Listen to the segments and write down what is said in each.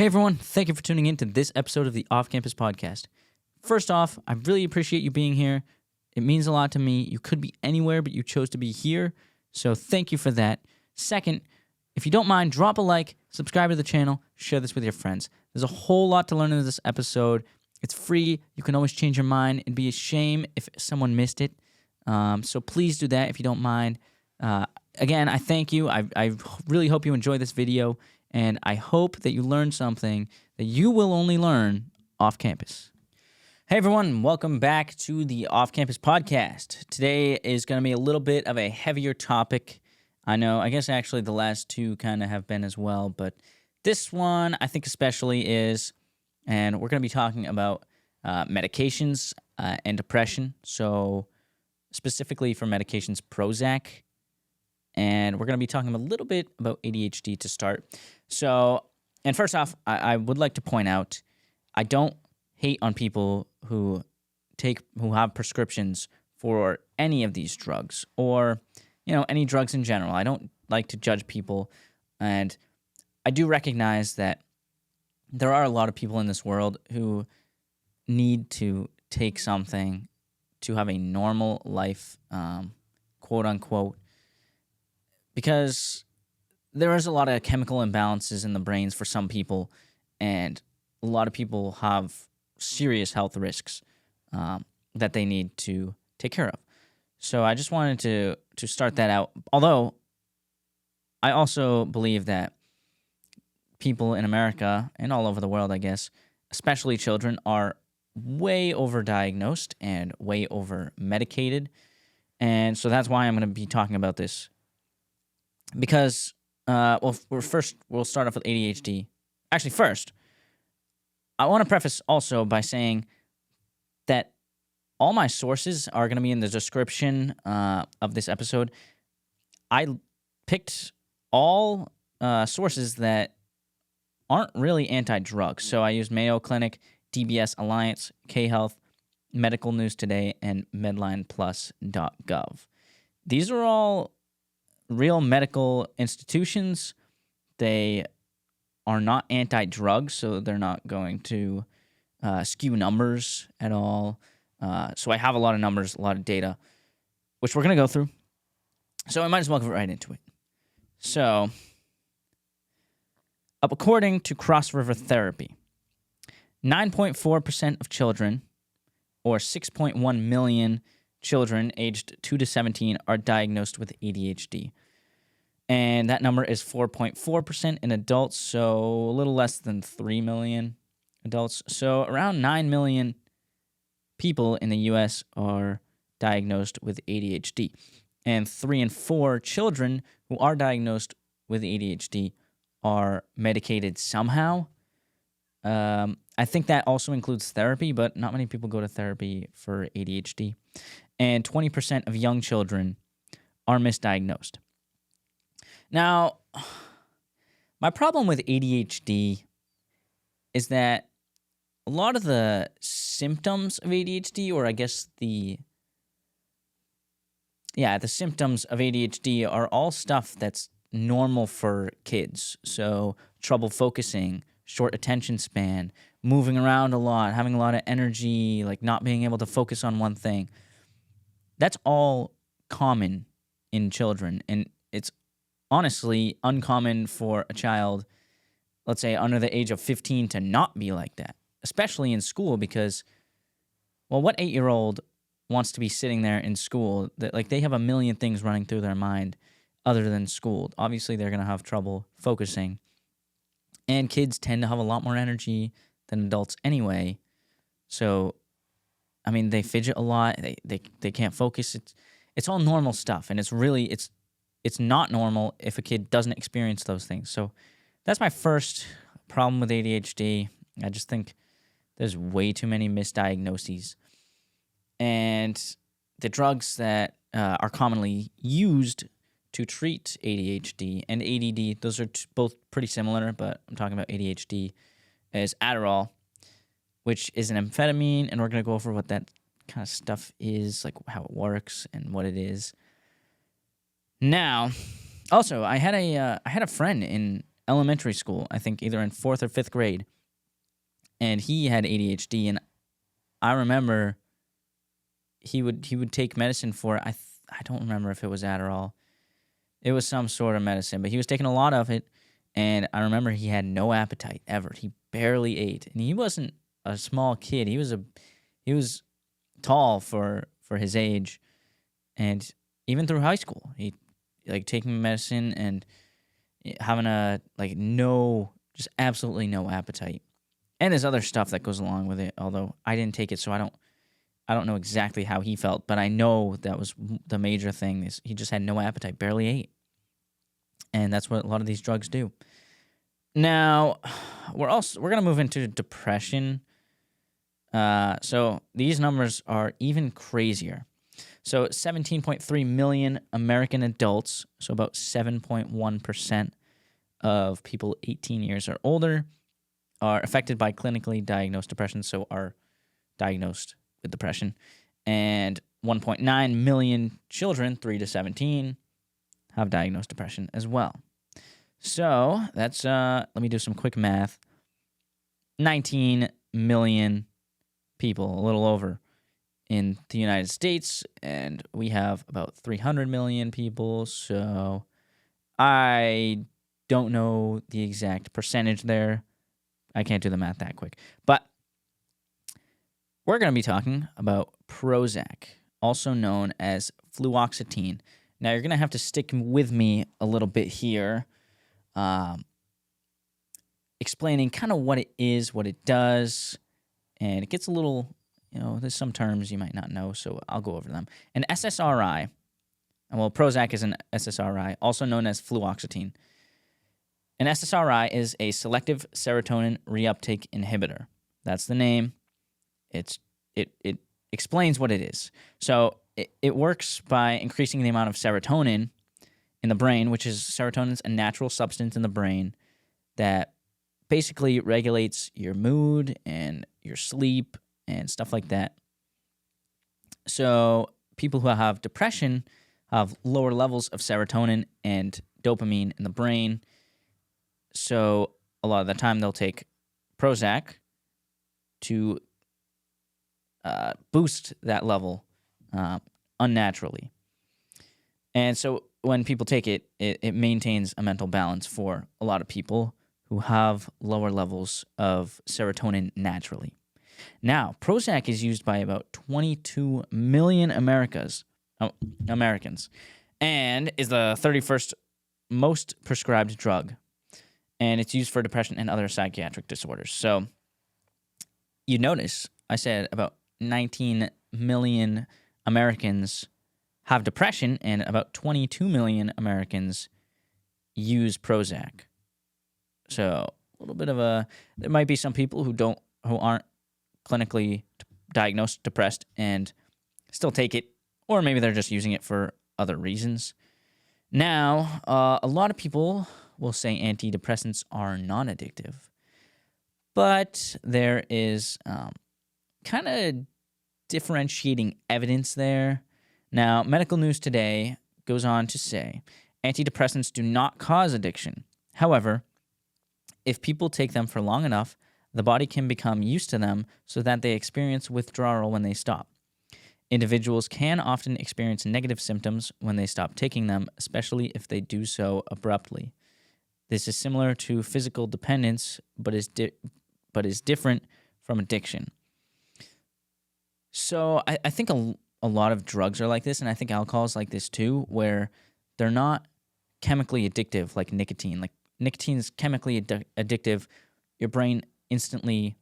Hey everyone, thank you for tuning in to this episode of the Off Campus Podcast. First off, I really appreciate you being here. It means a lot to me. You could be anywhere, but you chose to be here, so thank you for that. Second, if you don't mind, drop a like, subscribe to the channel, share this with your friends. There's a whole lot to learn in this episode. It's free. You can always change your mind. It'd be a shame if someone missed it. So please do that if you don't mind. Again, I thank you. I really hope you enjoy this video, and I hope that you learn something that you will only learn off campus. Hey everyone, welcome back to the Off Campus Podcast. Today is going to be a little bit of a heavier topic. I know, I guess actually the last two kind of have been as well, but this one I think especially is, and we're going to be talking about medications and depression. So specifically for medications, Prozac. And we're going to be talking a little bit about ADHD to start. So, and first off, I would like to point out, I don't hate on people who have prescriptions for any of these drugs or, any drugs in general. I don't like to judge people. And I do recognize that there are a lot of people in this world who need to take something to have a normal life, quote unquote, because there is a lot of chemical imbalances in the brains for some people, and a lot of people have serious health risks that they need to take care of. So I just wanted to start that out. Although I also believe that people in America and all over the world, I guess, especially children, are way overdiagnosed and way over-medicated. And so that's why I'm going to be talking about this. Because, we'll start off with ADHD. Actually, first, I want to preface also by saying that all my sources are going to be in the description of this episode. I picked all sources that aren't really anti-drug. So I used Mayo Clinic, DBS Alliance, K-Health, Medical News Today, and MedlinePlus.gov. These are all real medical institutions. They are not anti-drug, so they're not going to skew numbers at all. So I have a lot of numbers, a lot of data, which we're going to go through. So I might as well get right into it. So, according to Cross River Therapy, 9.4% of children, or 6.1 million children aged 2 to 17, are diagnosed with ADHD. And that number is 4.4% in adults, so a little less than 3 million adults. So around 9 million people in the U.S. are diagnosed with ADHD. And 3 in 4 children who are diagnosed with ADHD are medicated somehow. I think that also includes therapy, but not many people go to therapy for ADHD. And 20% of young children are misdiagnosed. Now, my problem with ADHD is that a lot of the symptoms of ADHD, or I guess the symptoms of ADHD are all stuff that's normal for kids. So trouble focusing, short attention span, moving around a lot, having a lot of energy, like not being able to focus on one thing. That's all common in children, and it's honestly uncommon for a child, let's say under the age of 15, to not be like that, especially in school, because, well, what 8-year-old wants to be sitting there in school? That, like, they have a million things running through their mind other than school. Obviously, they're going to have trouble focusing, and kids tend to have a lot more energy than adults anyway. So, I mean, they fidget a lot. They can't focus. It's all normal stuff, and it's not normal if a kid doesn't experience those things. So that's my first problem with ADHD. I just think there's way too many misdiagnoses. And the drugs that are commonly used to treat ADHD and ADD, those are both pretty similar, but I'm talking about ADHD, is Adderall, which is an amphetamine, and we're going to go over what that kind of stuff is, like how it works and what it is. Now, also, I had a friend in elementary school, I think either in 4th or 5th grade, and he had ADHD, and I remember he would take medicine for it. I don't remember if it was Adderall. It was some sort of medicine, but he was taking a lot of it, and I remember he had no appetite ever. He barely ate, and he wasn't a small kid. He was tall for his age, and even through high school, he like taking medicine and having just absolutely no appetite. And there's other stuff that goes along with it, although I didn't take it, so I don't know exactly how he felt, but I know that was the major thing is he just had no appetite, barely ate. And that's what a lot of these drugs do. Now, we're going to move into depression. So these numbers are even crazier. So 17.3 million American adults, so about 7.1% of people 18 years or older, are affected by clinically diagnosed depression, so are diagnosed with depression. And 1.9 million children, 3 to 17, have diagnosed depression as well. So that's, let me do some quick math. 19 million people, a little over, in the United States, and we have about 300 million people, so I don't know the exact percentage there. I can't do the math that quick. But we're going to be talking about Prozac, also known as fluoxetine. Now, you're going to have to stick with me a little bit here, explaining kind of what it is, what it does, and it gets a little... there's some terms you might not know, so I'll go over them. An SSRI, Prozac is an SSRI, also known as fluoxetine. An SSRI is a selective serotonin reuptake inhibitor. That's the name. It explains what it is. So it works by increasing the amount of serotonin in the brain, which is serotonin's a natural substance in the brain that basically regulates your mood and your sleep and stuff like that. So people who have depression have lower levels of serotonin and dopamine in the brain. So a lot of the time they'll take Prozac to boost that level unnaturally. And so when people take it, it maintains a mental balance for a lot of people who have lower levels of serotonin naturally. Now, Prozac is used by about 22 million Americans and is the 31st most prescribed drug. And it's used for depression and other psychiatric disorders. So you notice I said about 19 million Americans have depression and about 22 million Americans use Prozac. So a little bit of there might be some people who aren't clinically diagnosed depressed and still take it, or maybe they're just using it for other reasons. Now, a lot of people will say antidepressants are non-addictive, but there is kind of differentiating evidence there. Now, Medical News Today goes on to say antidepressants do not cause addiction. However, if people take them for long enough, the body can become used to them so that they experience withdrawal when they stop. Individuals can often experience negative symptoms when they stop taking them, especially if they do so abruptly. This is similar to physical dependence, but is different from addiction. So I think a lot of drugs are like this, and I think alcohol is like this too, where they're not chemically addictive like nicotine. Like nicotine is chemically addictive. Your brain instantly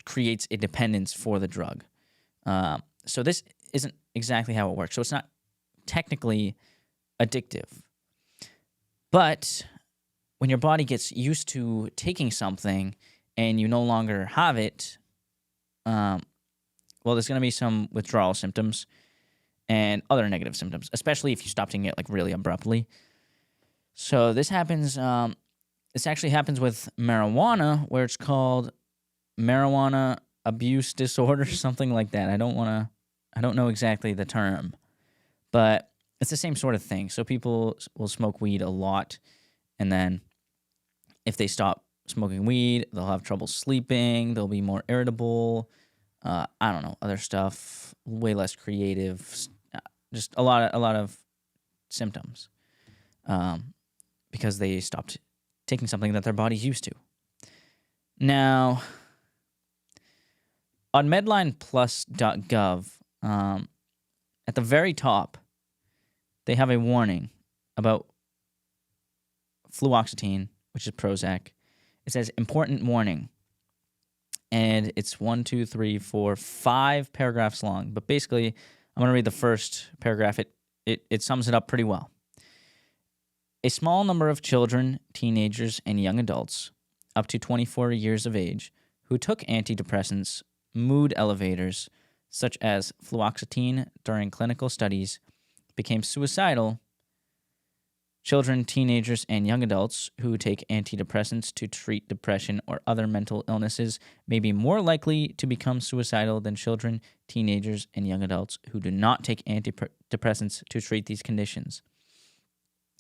creates a dependence for the drug. So this isn't exactly how it works. So it's not technically addictive. But when your body gets used to taking something and you no longer have it, there's going to be some withdrawal symptoms and other negative symptoms, especially if you stop taking it like really abruptly. So this happens. This actually happens with marijuana, where it's called marijuana abuse disorder, something like that. I don't know exactly the term, but it's the same sort of thing. So people will smoke weed a lot, And then if they stop smoking weed, they'll have trouble sleeping. They'll be more irritable. I don't know, other stuff, way less creative. Just a lot of symptoms, because they stopped taking something that their body's used to. Now, on medlineplus.gov, at the very top, they have a warning about fluoxetine, which is Prozac. It says, important warning. And it's 5 paragraphs long. But basically, I'm going to read the first paragraph. It sums it up pretty well. A small number of children, teenagers, and young adults, up to 24 years of age, who took antidepressants, mood elevators, such as fluoxetine during clinical studies, became suicidal. Children, teenagers, and young adults who take antidepressants to treat depression or other mental illnesses may be more likely to become suicidal than children, teenagers, and young adults who do not take antidepressants to treat these conditions.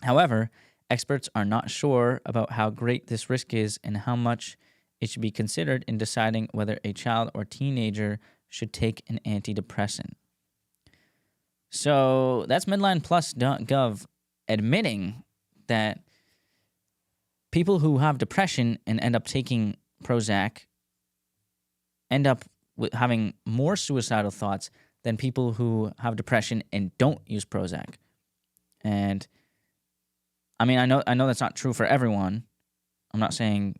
However, experts are not sure about how great this risk is and how much it should be considered in deciding whether a child or teenager should take an antidepressant. So that's medlineplus.gov admitting that people who have depression and end up taking Prozac end up with having more suicidal thoughts than people who have depression and don't use Prozac. And I mean, I know that's not true for everyone. I'm not saying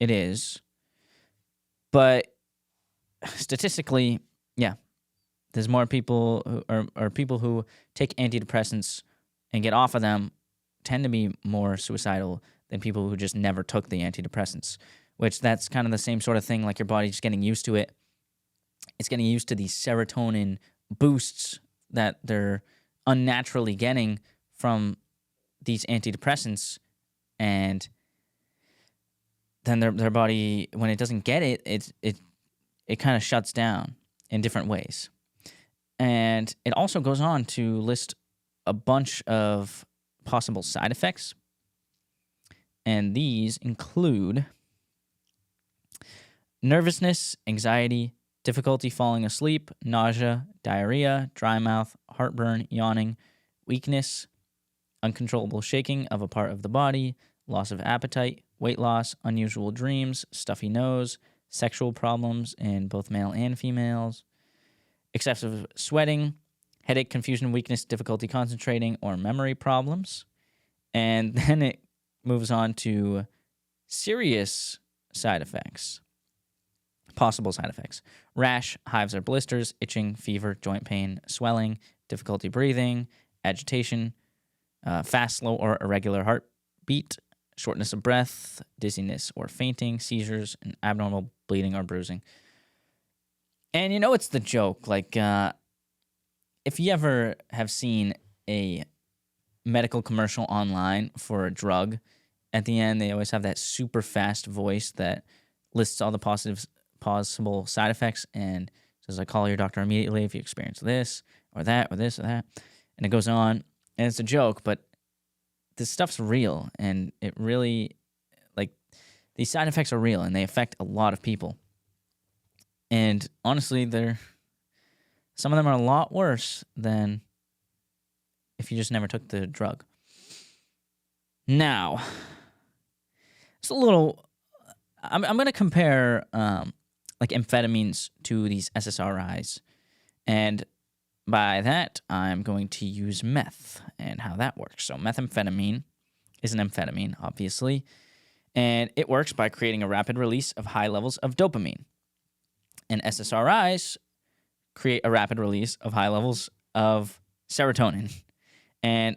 it is. But statistically, yeah, there's more people or people who take antidepressants and get off of them tend to be more suicidal than people who just never took the antidepressants, which that's kind of the same sort of thing, like your body's just getting used to it. It's getting used to these serotonin boosts that they're unnaturally getting from these antidepressants, and then their body, when it doesn't get it, it kind of shuts down in different ways. And it also goes on to list a bunch of possible side effects, and these include nervousness, anxiety, difficulty falling asleep, nausea, diarrhea, dry mouth, heartburn, yawning, weakness, uncontrollable shaking of a part of the body, loss of appetite, weight loss, unusual dreams, stuffy nose, sexual problems in both male and females, excessive sweating, headache, confusion, weakness, difficulty concentrating, or memory problems. And then it moves on to serious side effects, possible side effects: rash, hives or blisters, itching, fever, joint pain, swelling, difficulty breathing, agitation, fast, slow, or irregular heartbeat, shortness of breath, dizziness or fainting, seizures, and abnormal bleeding or bruising. And you know it's the joke, like, if you ever have seen a medical commercial online for a drug, at the end they always have that super fast voice that lists all the possible side effects and says, like, call your doctor immediately if you experience this or that or this or that. And it goes on, and it's a joke, but this stuff's real, and it really, like, these side effects are real, and they affect a lot of people. And honestly, some of them are a lot worse than if you just never took the drug. Now, it's a little. I'm going to compare like amphetamines to these SSRIs, and by that I'm going to use meth and how that works. So methamphetamine is an amphetamine, obviously, and it works by creating a rapid release of high levels of dopamine. And SSRIs create a rapid release of high levels of serotonin. And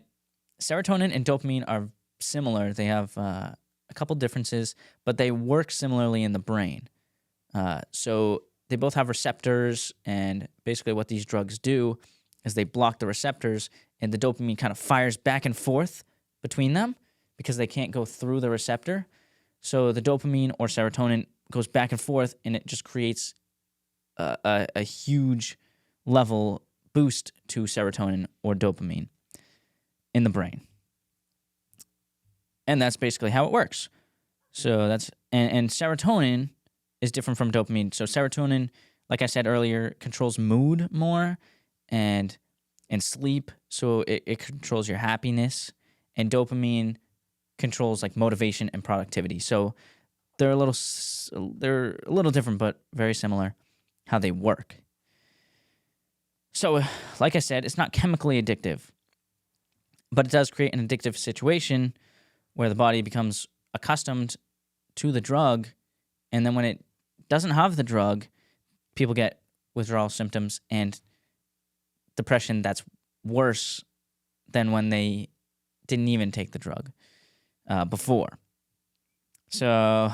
serotonin and dopamine are similar. They have a couple differences, but they work similarly in the brain. So they both have receptors, and basically what these drugs do is they block the receptors, and the dopamine kind of fires back and forth between them because they can't go through the receptor. So the dopamine or serotonin goes back and forth, and it just creates a huge level boost to serotonin or dopamine in the brain. And that's basically how it works. So and serotonin is different from dopamine. So serotonin, like I said earlier, controls mood more and sleep. So it controls your happiness. And dopamine controls like motivation and productivity. So they're a little different, but very similar how they work. So, like I said, it's not chemically addictive, but it does create an addictive situation where the body becomes accustomed to the drug, and then when it doesn't have the drug, people get withdrawal symptoms and depression that's worse than when they didn't even take the drug before. So,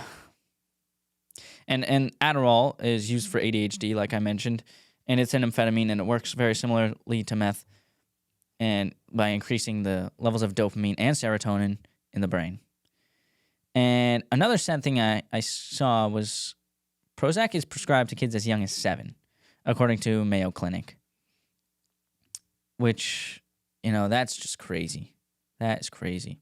and Adderall is used for ADHD, like I mentioned, and it's an amphetamine, and it works very similarly to meth, and by increasing the levels of dopamine and serotonin in the brain. And another sad thing I saw was Prozac is prescribed to kids as young as 7, according to Mayo Clinic, which, that's just crazy. That is crazy.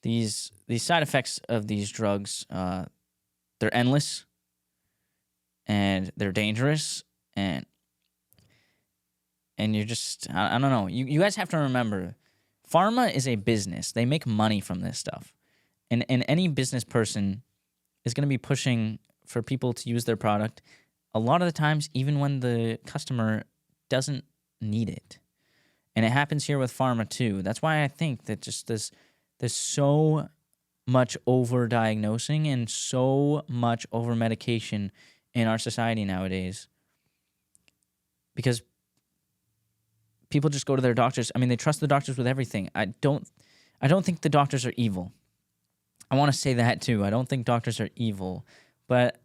These side effects of these drugs, they're endless, and they're dangerous, and you're just, I don't know. You guys have to remember, pharma is a business. They make money from this stuff. And any business person is going to be pushing for people to use their product a lot of the times, even when the customer doesn't need it. And it happens here with pharma too. That's why I think that just there's so much over-diagnosing and so much over-medication in our society nowadays. Because people just go to their doctors. I mean, they trust the doctors with everything. I don't think the doctors are evil. I want to say that too. I don't think doctors are evil, but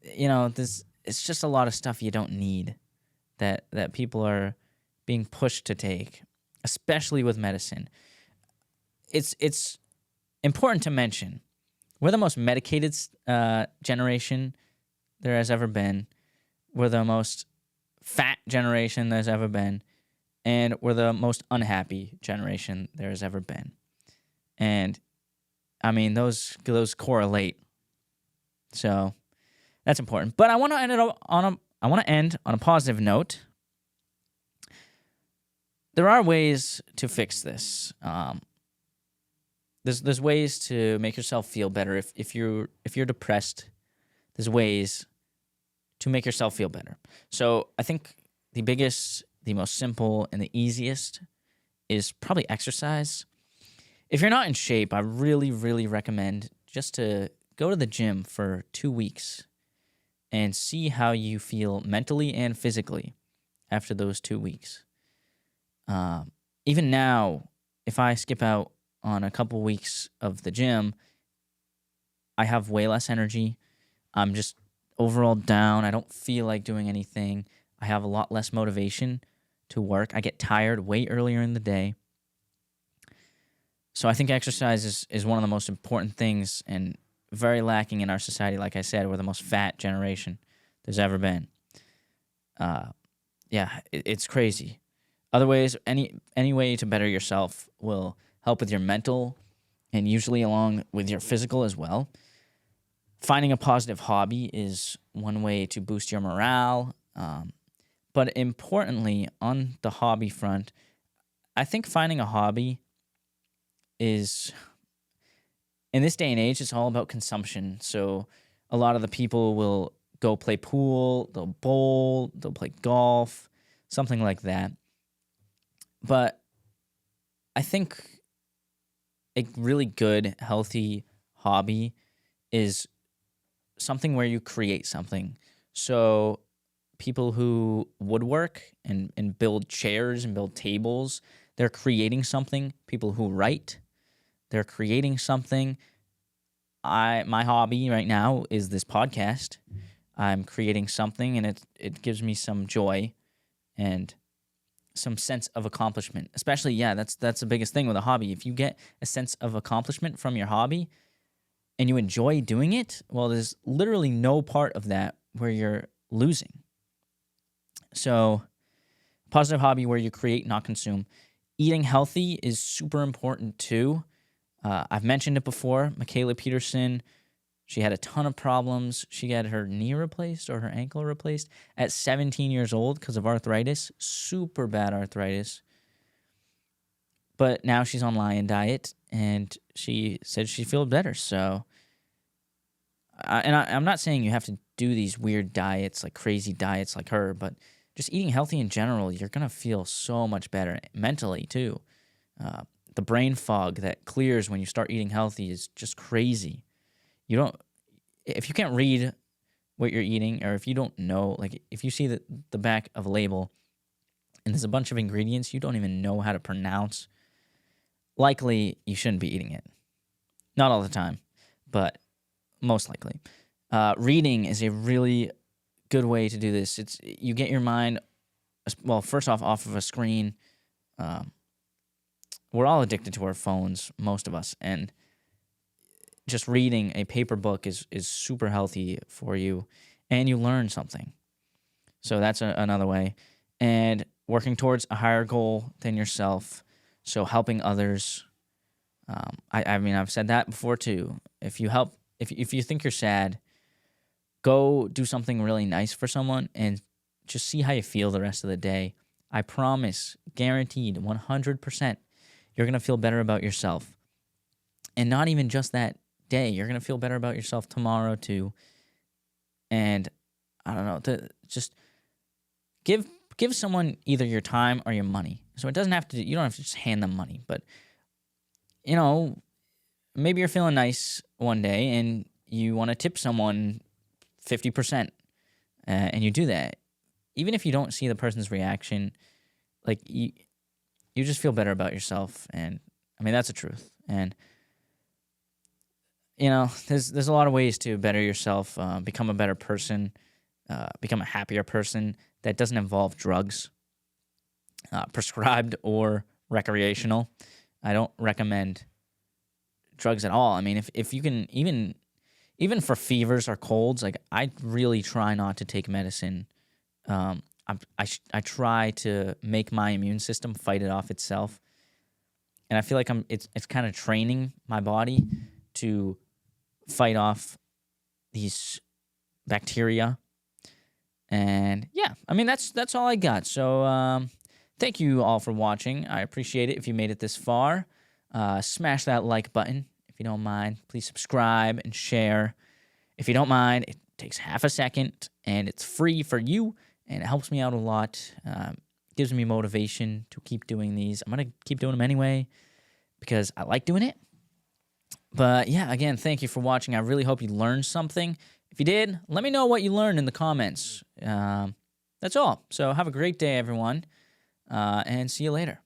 it's just a lot of stuff you don't need that people are being pushed to take, especially with medicine. It's important to mention we're the most medicated generation there has ever been. We're the most fat generation there's ever been, and we're the most unhappy generation there has ever been. And I mean, those correlate. So that's important. But I want to end on a positive note. There are ways to fix this. There's ways to make yourself feel better. If you're depressed, there's ways to make yourself feel better. So I think the biggest, the most simple, and the easiest is probably exercise. If you're not in shape, I really, really recommend just to go to the gym for 2 weeks and see how you feel mentally and physically after those 2 weeks. Even now, if I skip out on a couple weeks of the gym, I have way less energy. I'm just overall down. I don't feel like doing anything. I have a lot less motivation to work. I get tired way earlier in the day. So I think exercise is one of the most important things and very lacking in our society. Like I said, we're the most fat generation there's ever been. It's crazy. Other ways, any way to better yourself will help with your mental and usually along with your physical as well. Finding a positive hobby is one way to boost your morale. But importantly, on the hobby front, I think finding a hobby is, in this day and age, it's all about consumption. So a lot of the people will go play pool, they'll bowl, they'll play golf, something like that. But I think a really good, healthy hobby is something where you create something. So people who woodwork and build chairs and build tables, they're creating something. People who write, they're creating something. My hobby right now is this podcast. I'm creating something, and it gives me some joy and some sense of accomplishment. Especially, that's the biggest thing with a hobby. If you get a sense of accomplishment from your hobby and you enjoy doing it, well, there's literally no part of that where you're losing. So, positive hobby where you create, not consume. Eating healthy is super important too. I've mentioned it before. Michaela Peterson, she had a ton of problems. She had her knee replaced or her ankle replaced at 17 years old because of arthritis, super bad arthritis. But now she's on Lion Diet, and she said she feels better. So, I'm not saying you have to do these weird diets, like crazy diets like her, but just eating healthy in general, you're going to feel so much better mentally too. The brain fog that clears when you start eating healthy is just crazy. If you can't read what you're eating, or if you don't know, like if you see the back of a label and there's a bunch of ingredients you don't even know how to pronounce, likely you shouldn't be eating it. Not all the time, but most likely. Reading is a really good way to do this. You get your mind, well, first off of a screen. We're all addicted to our phones, most of us, and just reading a paper book is super healthy for you, and you learn something. So that's another way. And working towards a higher goal than yourself, so helping others. I mean, I've said that before too. If you think you're sad, go do something really nice for someone and just see how you feel the rest of the day. I promise, guaranteed, 100%, you're going to feel better about yourself. And not even just that day. You're going to feel better about yourself tomorrow too. And I don't know, just give someone either your time or your money. So it doesn't have to, you don't have to just hand them money, but maybe you're feeling nice one day and you want to tip someone 50%, and you do that. Even if you don't see the person's reaction, like you just feel better about yourself. And I mean, that's the truth. And there's a lot of ways to better yourself, become a better person, become a happier person that doesn't involve drugs, prescribed or recreational. I don't recommend drugs at all. I mean, if you can, even for fevers or colds, like I really try not to take medicine. I try to make my immune system fight it off itself, and I feel like it's kind of training my body to fight off these bacteria. And yeah, I mean that's all I got. So thank you all for watching. I appreciate it if you made it this far. Smash that like button if you don't mind. Please subscribe and share. If you don't mind, it takes half a second, and it's free for you, and it helps me out a lot. Gives me motivation to keep doing these. I'm going to keep doing them anyway because I like doing it. But yeah, again, thank you for watching. I really hope you learned something. If you did, let me know what you learned in the comments. That's all. So have a great day, everyone, and see you later.